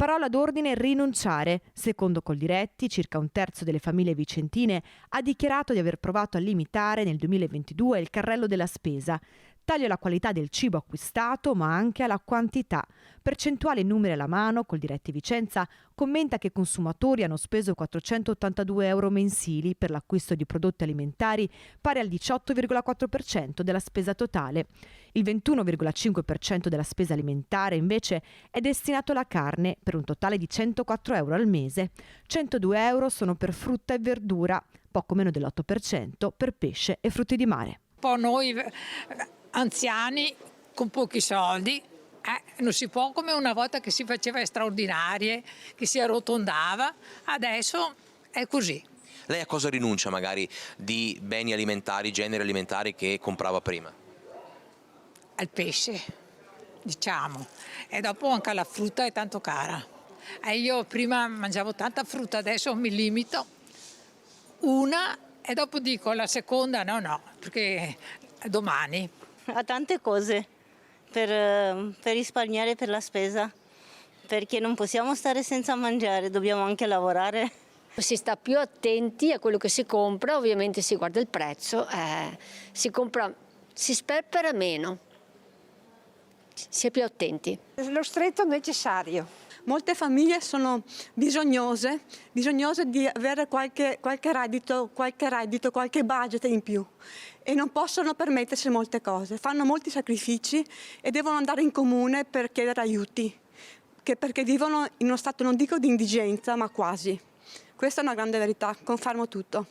Parola d'ordine: rinunciare. Secondo Coldiretti, circa un terzo delle famiglie vicentine ha dichiarato di aver provato a limitare nel 2022 il carrello della spesa. Taglio alla qualità del cibo acquistato, ma anche alla quantità. Percentuali e numeri alla mano, Coldiretti Vicenza commenta che i consumatori hanno speso 482 euro mensili per l'acquisto di prodotti alimentari, pari al 18,4% della spesa totale. Il 21,5% della spesa alimentare invece è destinato alla carne, per un totale di 104 euro al mese. 102 euro sono per frutta e verdura, poco meno dell'8% per pesce e frutti di mare. Un po' noi anziani con pochi soldi, non si può come una volta che si faceva straordinarie, che si arrotondava, adesso è così. Lei a cosa rinuncia magari di beni alimentari, generi alimentari che comprava prima? Al pesce, diciamo, e dopo anche la frutta è tanto cara. Io prima mangiavo tanta frutta, adesso mi limito una e dopo dico la seconda no, perché domani. A tante cose per risparmiare per la spesa, perché non possiamo stare senza mangiare, dobbiamo anche lavorare. Si sta più attenti a quello che si compra, ovviamente si guarda il prezzo, si sperpera meno, si è più attenti. Lo stretto necessario. Molte famiglie sono bisognose di avere qualche reddito, qualche budget in più e non possono permettersi molte cose, fanno molti sacrifici e devono andare in comune per chiedere aiuti, perché vivono in uno stato non dico di indigenza ma quasi. Questa è una grande verità, confermo tutto.